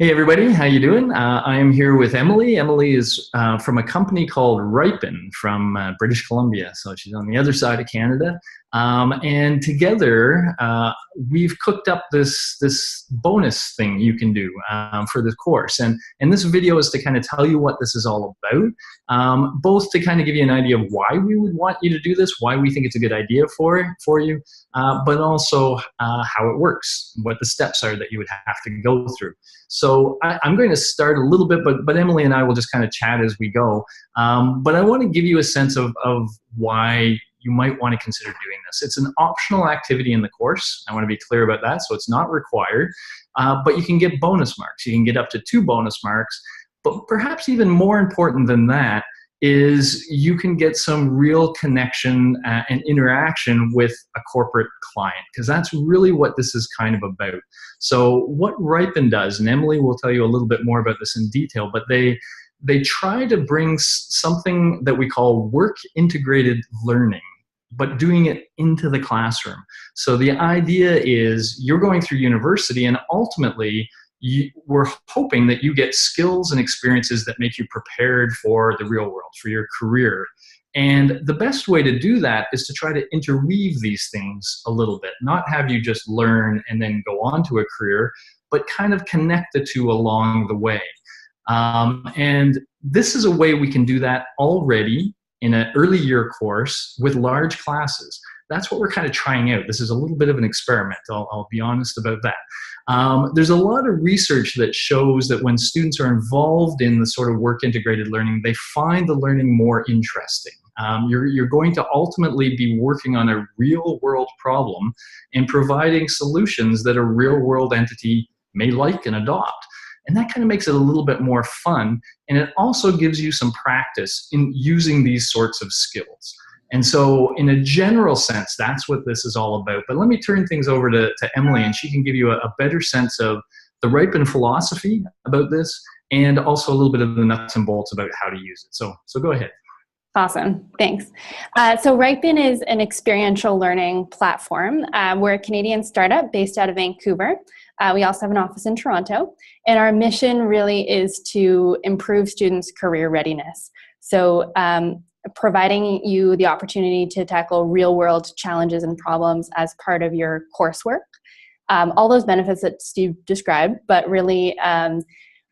Hey everybody, how you doing? I am here with Emily. Emily is from a company called Riipen from British Columbia, so she's on the other side of Canada. And together, we've cooked up this bonus thing you can do for the course. And this video is to kind of tell you what this is all about, both to kind of give you an idea of why we would want you to do this, why we think it's a good idea for you, but also how it works, what the steps are that you would have to go through. So I'm going to start a little bit, but Emily and I will just kind of chat as we go. But I want to give you a sense of why you might want to consider doing this. It's an optional activity in the course. I want to be clear about that. So it's not required, but you can get bonus marks. You can get up to 2 bonus marks. But perhaps even more important than that is you can get some real connection and interaction with a corporate client, because that's really what this is kind of about. So what Riipen does, and Emily will tell you a little bit more about this in detail, but they try to bring something that we call work integrated learning, but doing it into the classroom. So the idea is you're going through university, and ultimately we're hoping that you get skills and experiences that make you prepared for the real world, for your career. And the best way to do that is to try to interweave these things a little bit, not have you just learn and then go on to a career, but kind of connect the two along the way. And this is a way we can do that already in an early year course with large classes. That's what we're kind of trying out. This is a little bit of an experiment. I'll be honest about that. There's a lot of research that shows that when students are involved in the sort of work integrated learning, they find the learning more interesting. You're going to ultimately be working on a real world problem and providing solutions that a real world entity may like and adopt. And that kind of makes it a little bit more fun. And it also gives you some practice in using these sorts of skills. And so in a general sense, that's what this is all about. But let me turn things over to Emily, and she can give you a better sense of the Riipen philosophy about this, and also a little bit of the nuts and bolts about how to use it. So go ahead. Awesome. Thanks. So Riipen is an experiential learning platform. We're a Canadian startup based out of Vancouver. We also have an office in Toronto. And our mission really is to improve students' career readiness. So providing you the opportunity to tackle real-world challenges and problems as part of your coursework. All those benefits that Steve described, but really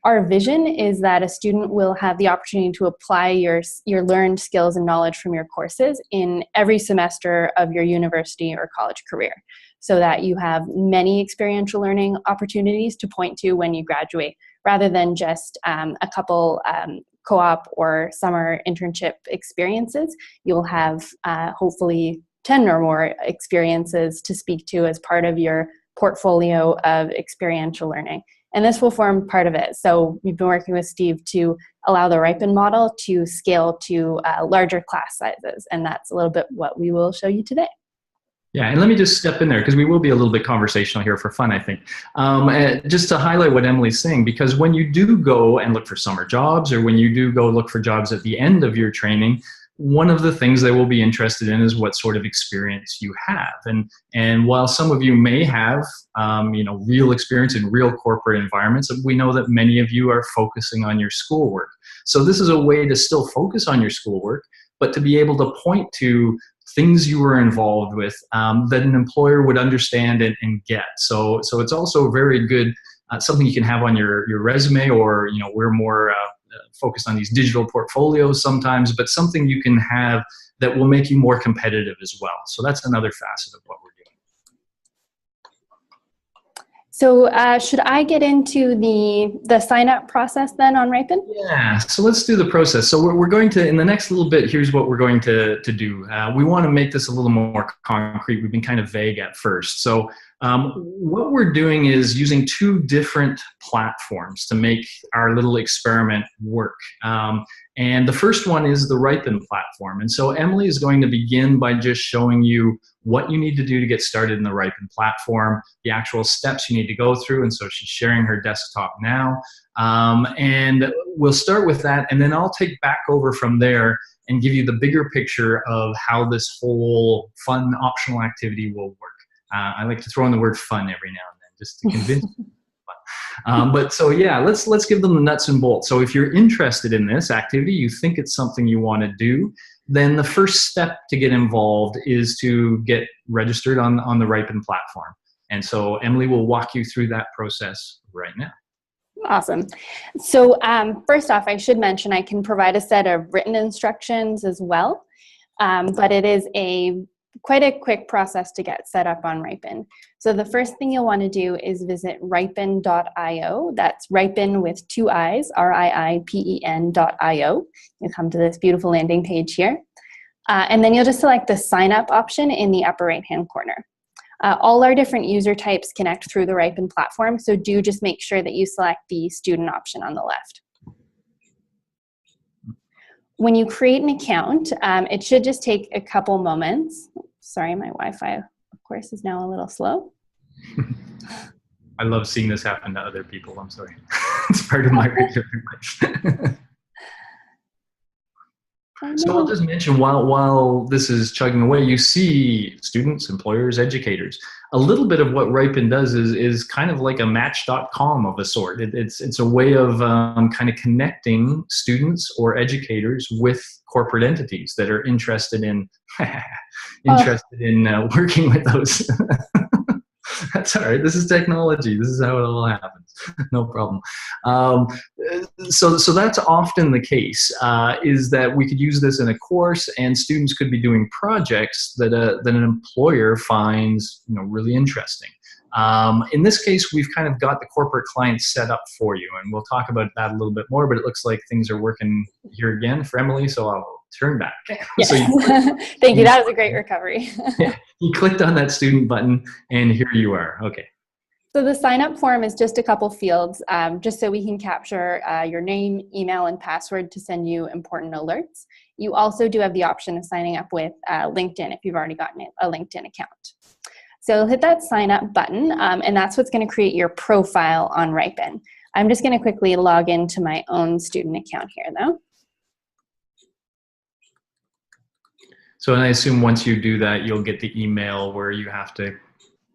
our vision is that a student will have the opportunity to apply your learned skills and knowledge from your courses in every semester of your university or college career, so that you have many experiential learning opportunities to point to when you graduate, rather than just a couple co-op or summer internship experiences. You'll have hopefully 10 or more experiences to speak to as part of your portfolio of experiential learning. And this will form part of it. So we've been working with Steve to allow the Riipen model to scale to larger class sizes. And that's a little bit what we will show you today. Yeah, and let me just step in there, because we will be a little bit conversational here for fun, I think. Just to highlight what Emily's saying, because when you do go and look for summer jobs, or when you do go look for jobs at the end of your training, one of the things they will be interested in is what sort of experience you have. And while some of you may have real experience in real corporate environments, we know that many of you are focusing on your schoolwork. So this is a way to still focus on your schoolwork, but to be able to point to things you were involved with that an employer would understand and get. So it's also very good, something you can have on your resume, or we're more focused on these digital portfolios sometimes, but something you can have that will make you more competitive as well. So that's another facet of what we're doing. So should I get into the sign-up process then on Riipen? Yeah, so let's do the process. So we're going to, in the next little bit, here's what we're going to do. We want to make this a little more concrete. We've been kind of vague at first. So what we're doing is using 2 different platforms to make our little experiment work. And the first one is the Riipen platform. And so Emily is going to begin by just showing you what you need to do to get started in the Riipen platform, the actual steps you need to go through. And so she's sharing her desktop now. And we'll start with that, and then I'll take back over from there and give you the bigger picture of how this whole fun optional activity will work. I like to throw in the word fun every now and then, just to convince you. But so yeah, let's give them the nuts and bolts. So if you're interested in this activity, you think it's something you want to do, then the first step to get involved is to get registered on the Riipen platform. And so Emily will walk you through that process right now. Awesome. So first off, I should mention I can provide a set of written instructions as well, but it is quite a quick process to get set up on Riipen. So the first thing you'll want to do is visit riipen.io. That's Riipen with 2 I's, RIIPEN.io. You'll come to this beautiful landing page here. And then you'll just select the sign up option in the upper right-hand corner. All our different user types connect through the Riipen platform, so do just make sure that you select the student option on the left. When you create an account, it should just take a couple moments. Sorry, my Wi-Fi, of course, is now a little slow. I love seeing this happen to other people. I'm sorry. It's part of my regular life. So I'll just mention, while this is chugging away, you see students, employers, educators. A little bit of what Riipen does is kind of like a match.com of a sort. It's a way of kind of connecting students or educators with corporate entities that are interested in working with those. That's all right. This is technology. This is how it all happens. No problem. So that's often the case, is that we could use this in a course, and students could be doing projects that an employer finds really interesting. In this case, we've kind of got the corporate client set up for you, and we'll talk about that a little bit more, but it looks like things are working here again for Emily, so I'll turn back. Yes. So thank you. That was a great recovery. Yeah, you clicked on that student button, and here you are. Okay. So the sign up form is just a couple fields, just so we can capture your name, email, and password to send you important alerts. You also do have the option of signing up with LinkedIn if you've already gotten a LinkedIn account. So hit that sign up button, and that's what's going to create your profile on Riipen. I'm just going to quickly log into my own student account here, though. So I assume once you do that, you'll get the email where you have to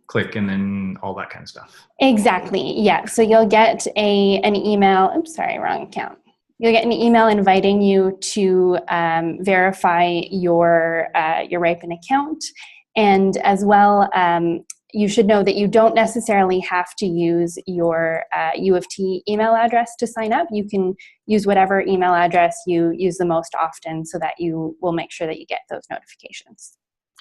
click and then all that kind of stuff. Exactly, yeah. So you'll get an email, oops, sorry, wrong account. You'll get an email inviting you to verify your Riipen account. And as well, you should know that you don't necessarily have to use your U of T email address to sign up. You can use whatever email address you use the most often, so that you will make sure that you get those notifications.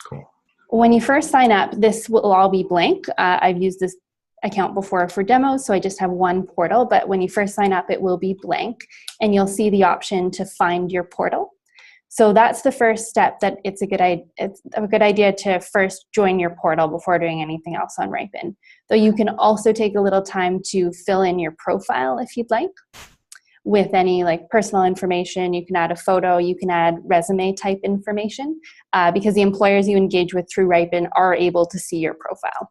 Cool. When you first sign up, this will all be blank. I've used this account before for demos, so I just have one portal, but when you first sign up, it will be blank, and you'll see the option to find your portal. So that's the first step, that it's a good idea to first join your portal before doing anything else on Riipen. Though you can also take a little time to fill in your profile if you'd like, with any personal information. You can add a photo, you can add resume type information, because the employers you engage with through Riipen are able to see your profile.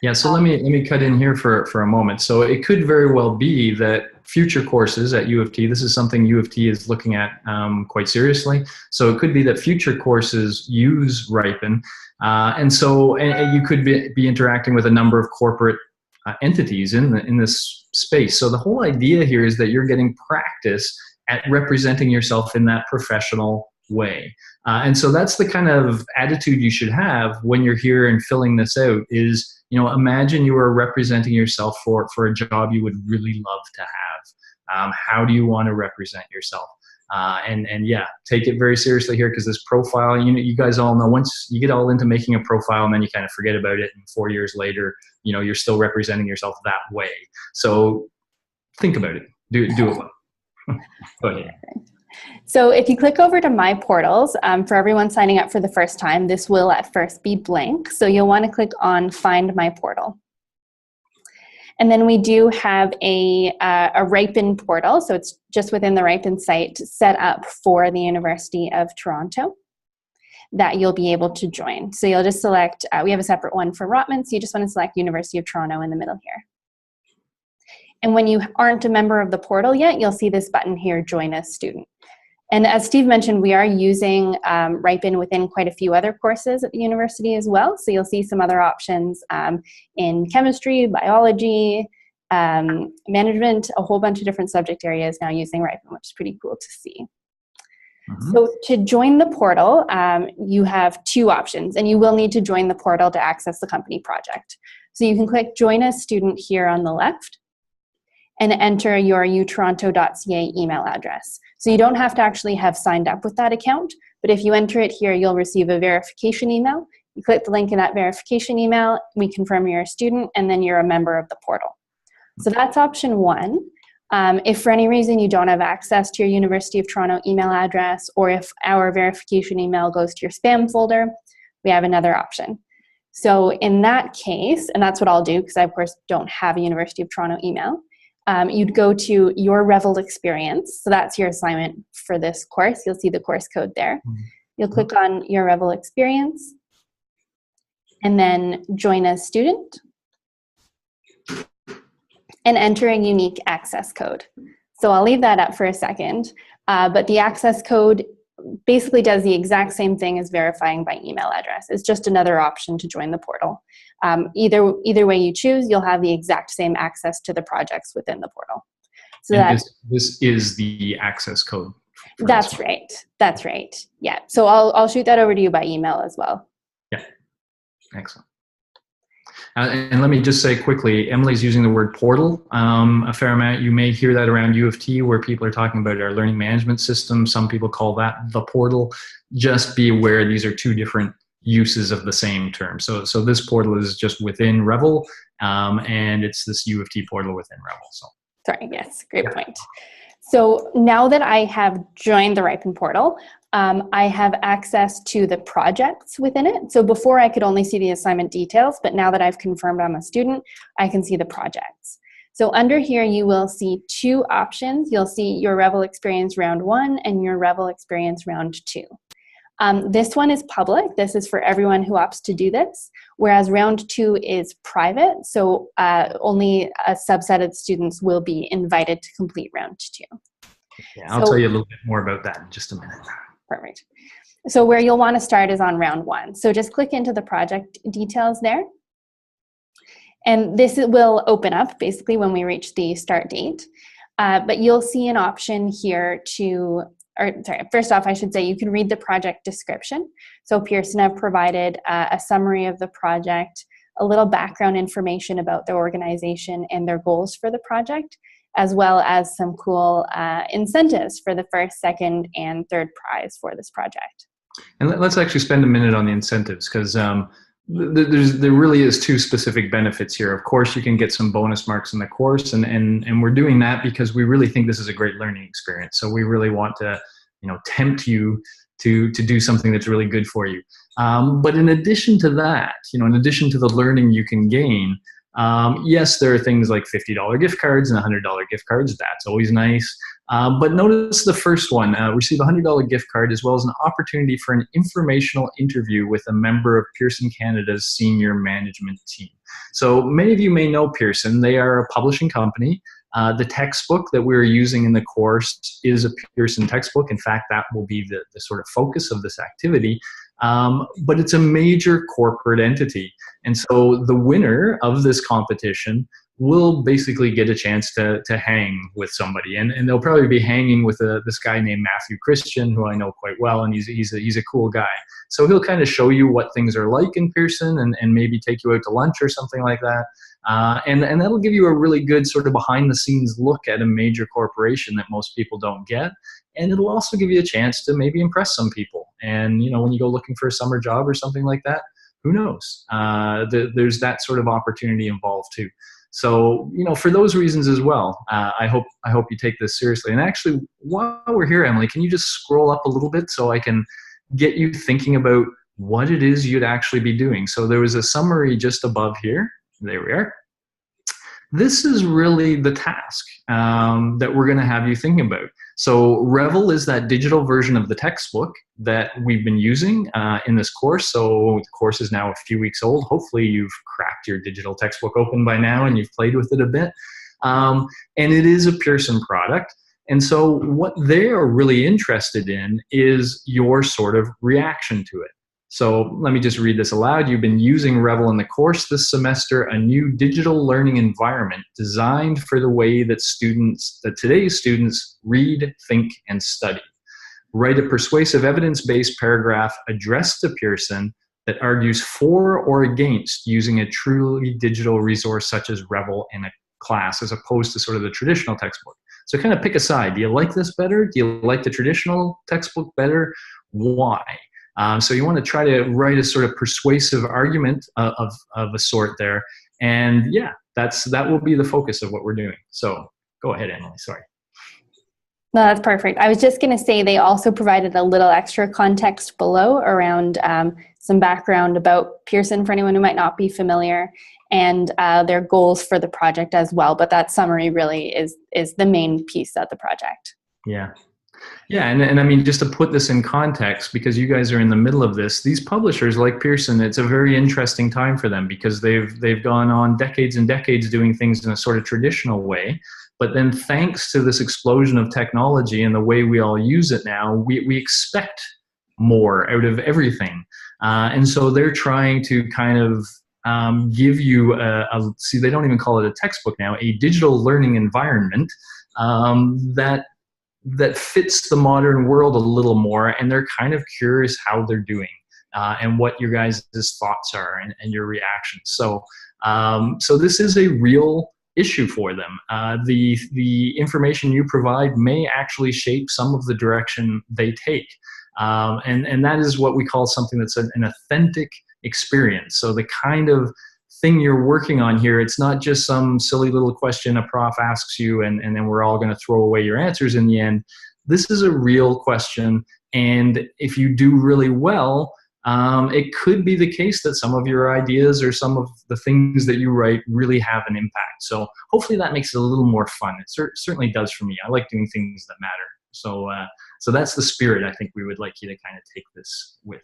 Yeah, so let me cut in here for a moment. So it could very well be that future courses at U of T, this is something U of T is looking at quite seriously. So it could be that future courses use Riipen, and so you could be interacting with a number of corporate entities in this space. So the whole idea here is that you're getting practice at representing yourself in that professional way. And so that's the kind of attitude you should have when you're here and filling this out is, imagine you are representing yourself for a job you would really love to have. How do you want to represent yourself? And yeah, take it very seriously here, because this profile, you guys all know, once you get all into making a profile and then you kind of forget about it, and 4 years later, you're still representing yourself that way. So think about it. Do it well. Go ahead. So if you click over to My Portals, for everyone signing up for the first time, this will at first be blank. So you'll want to click on Find My Portal. And then we do have a Riipen portal, so it's just within the Riipen site, set up for the University of Toronto that you'll be able to join. So you'll just select, we have a separate one for Rotman, so you just want to select University of Toronto in the middle here. And when you aren't a member of the portal yet, you'll see this button here, Join as Student. And as Steve mentioned, we are using Riipen within quite a few other courses at the university as well. So you'll see some other options in chemistry, biology, management, a whole bunch of different subject areas now using Riipen, which is pretty cool to see. Mm-hmm. So to join the portal, you have two options, and you will need to join the portal to access the company project. So you can click Join as Student here on the left and enter your utoronto.ca email address. So you don't have to actually have signed up with that account, but if you enter it here, you'll receive a verification email. You click the link in that verification email, we confirm you're a student, and then you're a member of the portal. So that's option one. If for any reason you don't have access to your University of Toronto email address, or if our verification email goes to your spam folder, we have another option. So in that case, and that's what I'll do because I of course don't have a University of Toronto email, you'd go to your Revel experience. So that's your assignment for this course. You'll see the course code there. You'll click on your Revel experience and then join as student and enter a unique access code. So I'll leave that up for a second, but the access code basically does the exact same thing as verifying by email address. It's just another option to join the portal. Either way you choose, you'll have the exact same access to the projects within the portal. So this is the access code. That's right. That's right. Yeah. So I'll shoot that over to you by email as well. Yeah. Excellent. And let me just say quickly, Emily's using the word portal a fair amount. You may hear that around U of T where people are talking about our learning management system. Some people call that the portal. Just be aware these are two different uses of the same term. So this portal is just within Revel, and it's this U of T portal within Revel. So. Sorry, yes, great point. So now that I have joined the Riipen portal, I have access to the projects within it. So before I could only see the assignment details, but now that I've confirmed I'm a student, I can see the projects. So under here, you will see two options. You'll see your Revel Experience Round 1 and your Revel Experience Round 2. This one is public. This is for everyone who opts to do this, whereas Round 2 is private. So only a subset of students will be invited to complete Round 2. Yeah, I'll tell you a little bit more about that in just a minute. Perfect. So where you'll want to start is on Round 1. So just click into the project details there. And this will open up basically when we reach the start date. But you'll see an option here to, first off, I should say you can read the project description. So Pearson have provided a summary of the project, a little background information about the organization and their goals for the project, as well as some cool incentives for the first, second, and third prize for this project. And let's actually spend a minute on the incentives, because there really is two specific benefits here. Of course, you can get some bonus marks in the course, and we're doing that because we really think this is a great learning experience. So we really want to, tempt you to do something that's really good for you. But in addition to that, in addition to the learning you can gain, yes, there are things like $50 gift cards and $100 gift cards. That's always nice. But notice the first one, receive a $100 gift card as well as an opportunity for an informational interview with a member of Pearson Canada's senior management team. So many of you may know Pearson. They are a publishing company. The textbook that we're using in the course is a Pearson textbook. In fact, that will be the sort of focus of this activity. But it's a major corporate entity. And so the winner of this competition will basically get a chance to hang with somebody. And they'll probably be hanging with this guy named Matthew Christian, who I know quite well, and he's a cool guy. So he'll kind of show you what things are like in Pearson and maybe take you out to lunch or something like that. And that'll give you a really good sort of behind the scenes look at a major corporation that most people don't get. And it'll also give you a chance to maybe impress some people. And, when you go looking for a summer job or something like that, who knows? There's that sort of opportunity involved too. So, for those reasons as well, I hope you take this seriously. And actually, while we're here, Emily, can you just scroll up a little bit so I can get you thinking about what it is you'd actually be doing? So there was a summary just above here. There we are. This is really the task that we're going to have you thinking about. So Revel is that digital version of the textbook that we've been using in this course. So the course is now a few weeks old. Hopefully you've cracked your digital textbook open by now and you've played with it a bit. And it is a Pearson product. And so what they are really interested in is your sort of reaction to it. So let me just read this aloud. You've been using Revel in the course this semester, a new digital learning environment designed for the way that today's students read, think, and study. Write a persuasive evidence-based paragraph addressed to Pearson that argues for or against using a truly digital resource such as Revel in a class as opposed to sort of the traditional textbook. So kind of pick a side. Do you like this better? Do you like the traditional textbook better? Why? So you want to try to write a sort of persuasive argument of a sort there. And yeah, that will be the focus of what we're doing. So go ahead, Emily, sorry. No, that's perfect. I was just going to say they also provided a little extra context below around some background about Pearson for anyone who might not be familiar, and their goals for the project as well. But that summary really is the main piece of the project. Yeah. Yeah, and I mean, just to put this in context, because you guys are in the middle of this, these publishers like Pearson, it's a very interesting time for them because they've gone on decades and decades doing things in a sort of traditional way. But then thanks to this explosion of technology and the way we all use it now, we expect more out of everything. And so they're trying to kind of give you see, they don't even call it a textbook now, a digital learning environment that fits the modern world a little more, and they're kind of curious how they're doing and what your guys' thoughts are and your reactions. So this is a real issue for them. The information you provide may actually shape some of the direction they take. And that is what we call something that's an authentic experience. So the kind of thing you're working on here, it's not just some silly little question a prof asks you and then we're all going to throw away your answers in the end. This is a real question, and if you do really well, it could be the case that some of your ideas or some of the things that you write really have an impact. So hopefully that makes it a little more fun. It certainly does for me. I like doing things that matter. So that's the spirit I think we would like you to kind of take this with.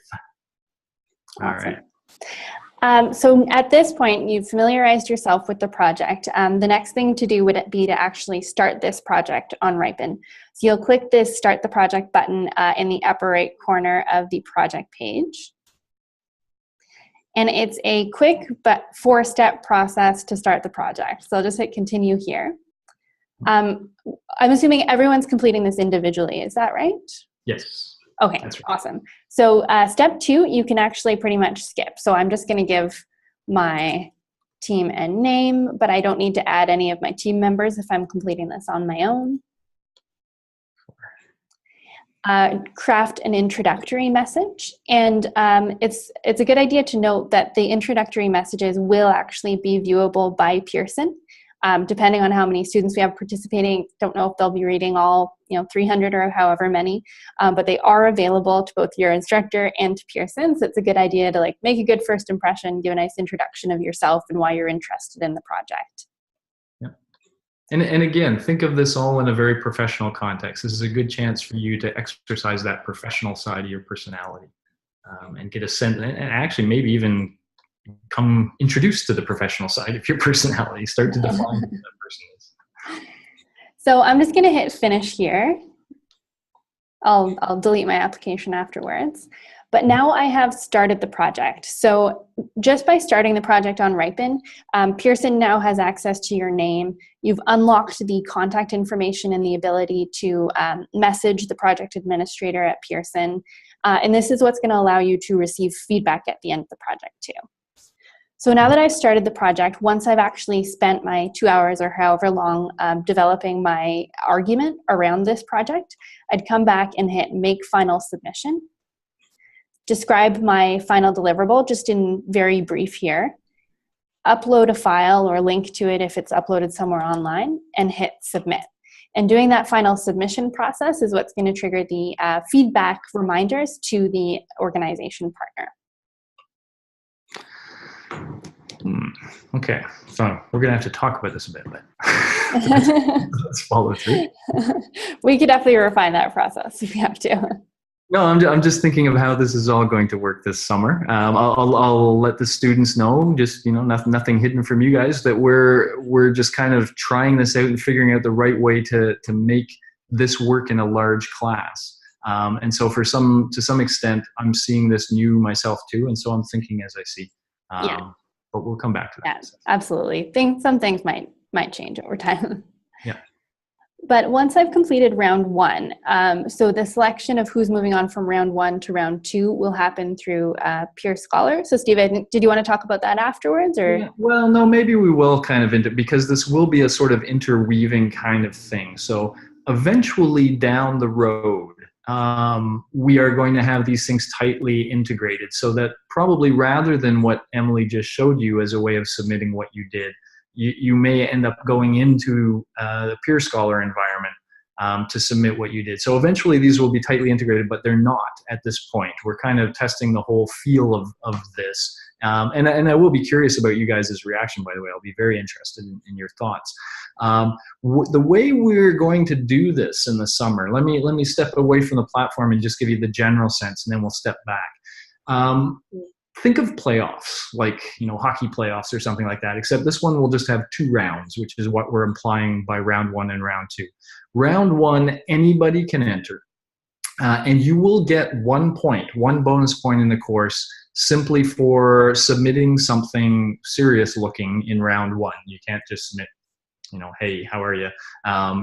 All Awesome. right. So at this point, you've familiarized yourself with the project. The next thing to do would be to actually start this project on Riipen. So you'll click this Start the Project button in the upper right corner of the project page. And it's a quick but 4-step process to start the project. So I'll just hit continue here. I'm assuming everyone's completing this individually. Is that right? Yes. Okay, that's right. Awesome. So step 2, you can actually pretty much skip. So I'm just going to give my team a name, but I don't need to add any of my team members if I'm completing this on my own. Craft an introductory message. And it's a good idea to note that the introductory messages will actually be viewable by Pearson. Depending on how many students we have participating, don't know if they'll be reading all 300 or however many, but they are available to both your instructor and to Pearson. So it's a good idea to make a good first impression, give a nice introduction of yourself and why you're interested in the project. Yeah. And again, think of this all in a very professional context. This is a good chance for you to exercise that professional side of your personality and get a sense, and actually maybe even come introduced to the professional side of your personality. Start to define who that person is. So I'm just going to hit finish here. I'll delete my application afterwards. But now I have started the project. So just by starting the project on Riipen, Pearson now has access to your name. You've unlocked the contact information and the ability to message the project administrator at Pearson. And this is what's going to allow you to receive feedback at the end of the project too. So now that I've started the project, once I've actually spent my 2 hours or however long developing my argument around this project, I'd come back and hit Make Final Submission. Describe my final deliverable, just in very brief here. Upload a file or link to it if it's uploaded somewhere online, and hit Submit. And doing that final submission process is what's going to trigger the feedback reminders to the organization partner. Okay, so we're going to have to talk about this a bit, but let's follow through. We could definitely refine that process if we have to. No, I'm just thinking of how this is all going to work this summer. I'll let the students know, just nothing hidden from you guys, that we're just kind of trying this out and figuring out the right way to make this work in a large class. And so to some extent, I'm seeing this new myself too. And so I'm thinking as I see. Yeah. But we'll come back to that. Yeah, absolutely. Some things might change over time. Yeah. But once I've completed round one, so the selection of who's moving on from round one to round two will happen through peer scholar. So Steve, did you want to talk about that afterwards, or? Yeah, well, no, maybe we will kind of because this will be a sort of interweaving kind of thing. So eventually down the road, we are going to have these things tightly integrated so that probably rather than what Emily just showed you as a way of submitting what you did, you may end up going into the peer scholar environment to submit what you did. So eventually these will be tightly integrated, but they're not at this point. We're kind of testing the whole feel of this. And I will be curious about you guys' reaction, by the way. I'll be very interested in your thoughts. The way we're going to do this in the summer, let me step away from the platform and just give you the general sense, and then we'll step back. Think of playoffs, like, hockey playoffs or something like that, except this one will just have 2 rounds, which is what we're implying by round 1 and round 2. Round 1, anybody can enter, and you will get 1 point, 1 bonus point in the course simply for submitting something serious looking in round 1. You can't just submit, hey, how are you?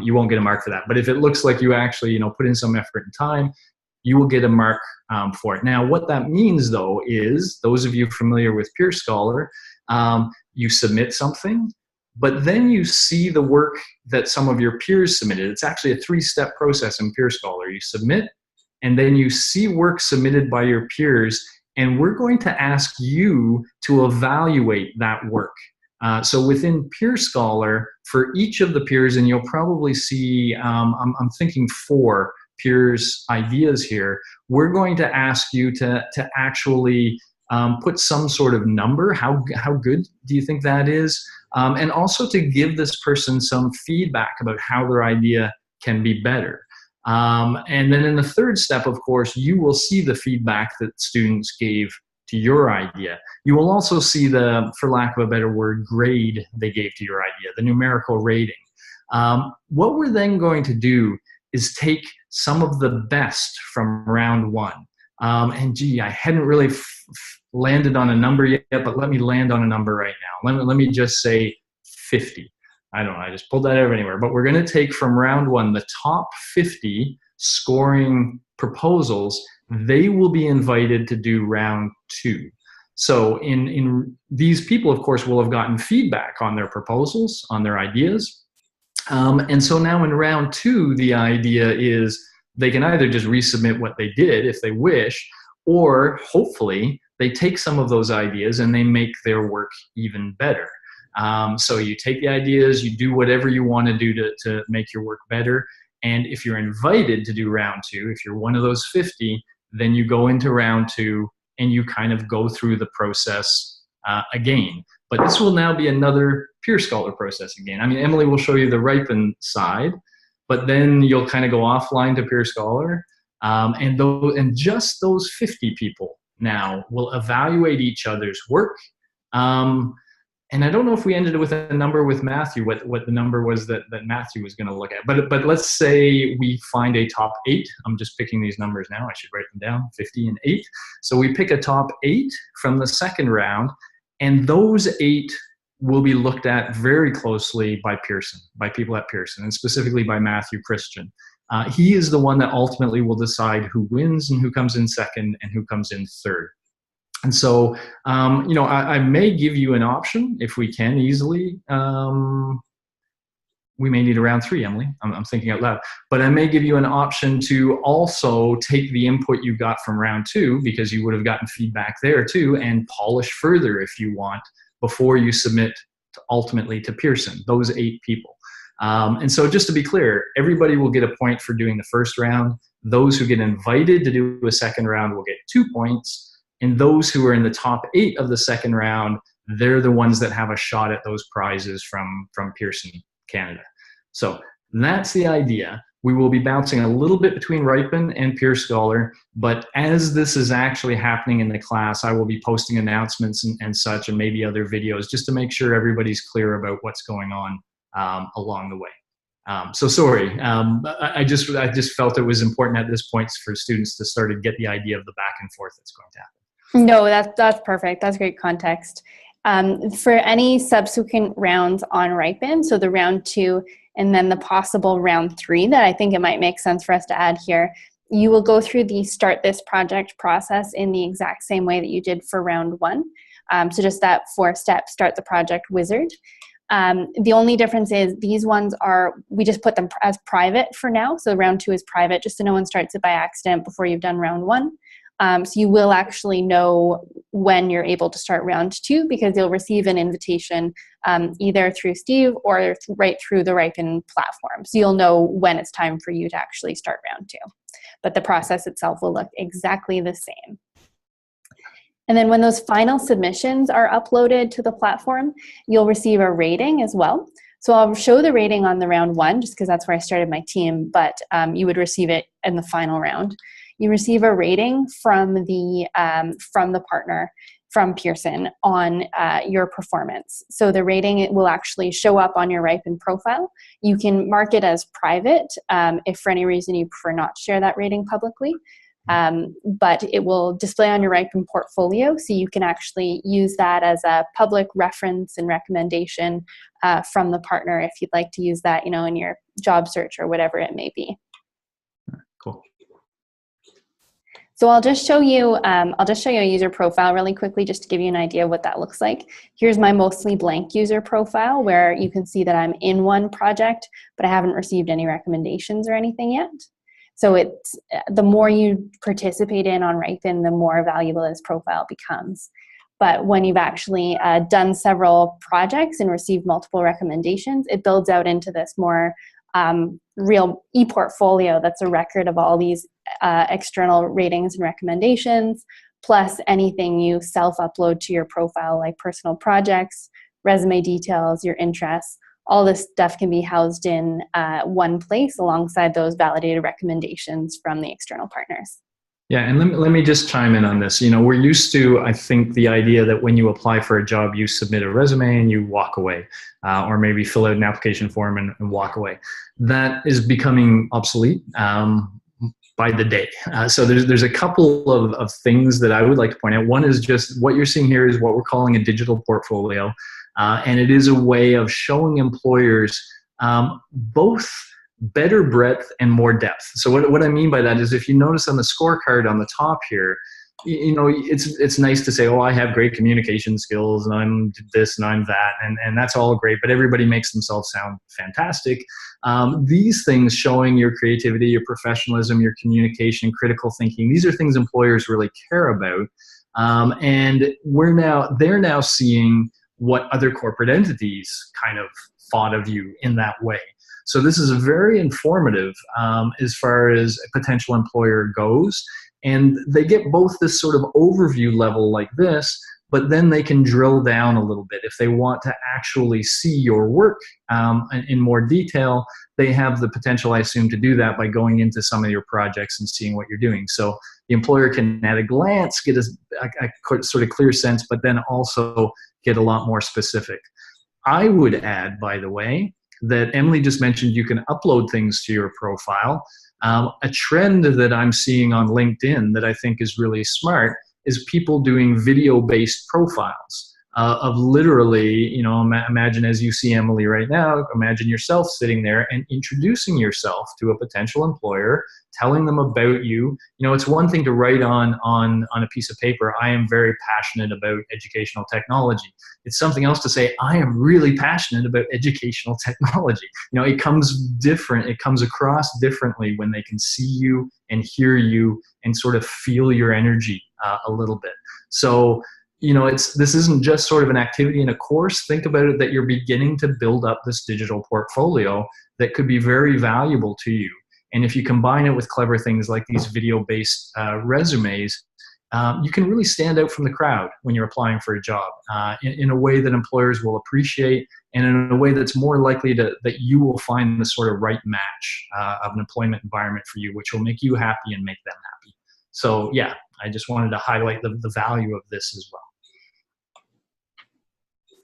You won't get a mark for that. But if it looks like you actually, put in some effort and time, you will get a mark for it. Now, what that means, though, is those of you familiar with Peer Scholar, you submit something, but then you see the work that some of your peers submitted. It's actually a 3-step process in Peer Scholar. You submit, and then you see work submitted by your peers, and we're going to ask you to evaluate that work. So within Peer Scholar, for each of the peers, and you'll probably see, I'm thinking 4 peers' ideas here, we're going to ask you to actually put some sort of number. How good do you think that is? And also to give this person some feedback about how their idea can be better. And then in the 3rd step, of course, you will see the feedback that students gave to your idea. You will also see the, for lack of a better word, grade they gave to your idea, the numerical rating. What we're then going to do is take some of the best from round 1. And gee, I hadn't really landed on a number yet, but let me land on a number right now. Let me just say 50. I don't know, I just pulled that out of anywhere. But we're going to take from round 1 the top 50 scoring proposals. They will be invited to do round 2. So in these people, of course, will have gotten feedback on their proposals, on their ideas. And so now in round 2, the idea is they can either just resubmit what they did if they wish, or hopefully they take some of those ideas and they make their work even better. So you take the ideas, you do whatever you want to do to make your work better. And if you're invited to do round 2, if you're one of those 50, then you go into round 2 and you kind of go through the process again. But this will now be another Peer Scholar process again. I mean, Emily will show you the Riipen side, but then you'll kind of go offline to Peer Scholar. And just those 50 people now will evaluate each other's work. And I don't know if we ended with a number with Matthew, what the number was that Matthew was going to look at. But let's say we find a top 8. I'm just picking these numbers now. I should write them down, 50 and 8. So we pick a top 8 from the 2nd round, and those 8 will be looked at very closely by Pearson, by people at Pearson, and specifically by Matthew Christian. He is the one that ultimately will decide who wins and who comes in 2nd and who comes in 3rd. And so, I may give you an option if we can easily. We may need a round 3, Emily. I'm thinking out loud. But I may give you an option to also take the input you got from round 2, because you would have gotten feedback there too, and polish further if you want before you submit ultimately to Pearson, those 8 people. And so just to be clear, everybody will get a point for doing the 1st round. Those who get invited to do a 2nd round will get 2 points. And those who are in the top 8 of the 2nd round, they're the ones that have a shot at those prizes from Pearson Canada. So that's the idea. We will be bouncing a little bit between Riipen and Peer Scholar, but as this is actually happening in the class, I will be posting announcements and such, and maybe other videos, just to make sure everybody's clear about what's going on along the way. So sorry, I just felt it was important at this point for students to start to get the idea of the back and forth that's going to happen. No, that's perfect. That's great context. For any subsequent rounds on Riipen, so the round 2 and then the possible round 3 that I think it might make sense for us to add here, you will go through the start this project process in the exact same way that you did for round 1. So just that 4-step start the project wizard. The only difference is these ones we just put them as private for now. So round 2 is private, just so no one starts it by accident before you've done round 1. So you will actually know when you're able to start round 2 because you'll receive an invitation either through Steve or right through the Riipen platform. So you'll know when it's time for you to actually start round 2. But the process itself will look exactly the same. And then when those final submissions are uploaded to the platform, you'll receive a rating as well. So I'll show the rating on the round 1 just because that's where I started my team, but you would receive it in the final round. You receive a rating from the partner, from Pearson, on your performance. So the rating will actually show up on your Riipen profile. You can mark it as private if for any reason you prefer not to share that rating publicly. But it will display on your Riipen portfolio, so you can actually use that as a public reference and recommendation from the partner if you'd like to use that, in your job search or whatever it may be. Cool. So I'll just show you a user profile really quickly just to give you an idea of what that looks like. Here's my mostly blank user profile where you can see that I'm in one project, but I haven't received any recommendations or anything yet. So it's the more you participate in on Riipen, the more valuable this profile becomes. But when you've actually done several projects and received multiple recommendations, it builds out into this more real e-portfolio that's a record of all these external ratings and recommendations, plus anything you self-upload to your profile, like personal projects, resume details, your interests. All this stuff can be housed in one place alongside those validated recommendations from the external partners. Yeah, and let me just chime in on this. We're used to, I think, the idea that when you apply for a job, you submit a resume and you walk away, or maybe fill out an application form and walk away. That is becoming obsolete by the day. So there's a couple of things that I would like to point out. One is just what you're seeing here is what we're calling a digital portfolio. And it is a way of showing employers both better breadth and more depth. So what I mean by that is if you notice on the scorecard on the top here, it's nice to say, oh, I have great communication skills and I'm this and I'm that, and that's all great, but everybody makes themselves sound fantastic. These things showing your creativity, your professionalism, your communication, critical thinking, these are things employers really care about. And they're now seeing what other corporate entities kind of thought of you in that way. So this is very informative as far as a potential employer goes. And they get both this sort of overview level like this, but then they can drill down a little bit. If they want to actually see your work in more detail, they have the potential, I assume, to do that by going into some of your projects and seeing what you're doing. So the employer can, at a glance, get a sort of clear sense, but then also get a lot more specific. I would add, by the way, that Emily just mentioned you can upload things to your profile. A trend that I'm seeing on LinkedIn that I think is really smart is people doing video-based profiles of literally, imagine as you see Emily right now, imagine yourself sitting there and introducing yourself to a potential employer, telling them about you. It's one thing to write on a piece of paper, I am very passionate about educational technology. It's something else to say, I am really passionate about educational technology. It comes different. It comes across differently when they can see you and hear you and sort of feel your energy a little bit. So, this isn't just sort of an activity in a course. Think about it that you're beginning to build up this digital portfolio that could be very valuable to you. And if you combine it with clever things like these video-based resumes, you can really stand out from the crowd when you're applying for a job in a way that employers will appreciate, and in a way that's more likely that you will find the sort of right match of an employment environment for you, which will make you happy and make them happy. So yeah, I just wanted to highlight the value of this as well.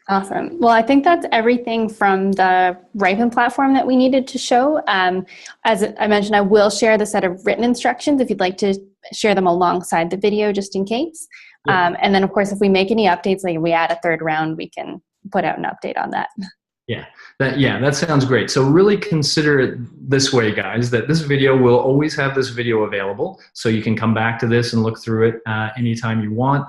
Awesome. Well, I think that's everything from the Riipen platform that we needed to show. As I mentioned, I will share the set of written instructions if you'd like to share them alongside the video just in case. Yeah. And then, of course, if we make any updates, like we add a third round, we can put out an update on that. That sounds great. So really consider it this way, guys, that this video will always have this video available. So you can come back to this and look through it anytime you want.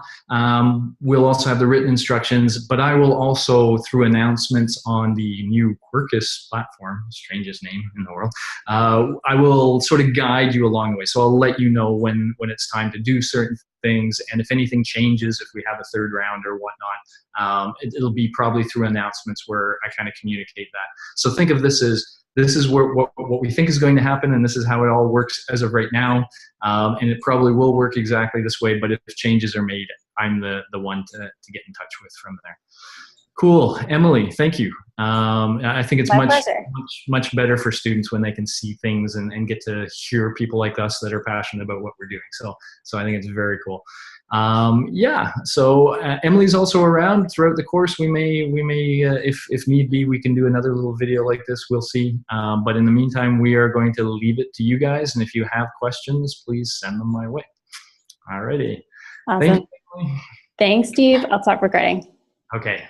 We'll also have the written instructions, but I will also, through announcements on the new Quirkus platform, strangest name in the world, I will sort of guide you along the way. So I'll let you know when it's time to do certain things, and if anything changes, if we have a third round or whatnot, it'll be probably through announcements where I kind of communicate that. So think of this as what we think is going to happen, and this is how it all works as of right now. And it probably will work exactly this way, but if changes are made, I'm the one to get in touch with from there. Cool. Emily, thank you. I think it's much better for students when they can see things and get to hear people like us that are passionate about what we're doing. So I think it's very cool. So Emily's also around throughout the course. We may if need be, we can do another little video like this. We'll see. But in the meantime, we are going to leave it to you guys. And if you have questions, please send them my way. Alrighty. Awesome. Thanks, Steve. I'll stop recording. Okay.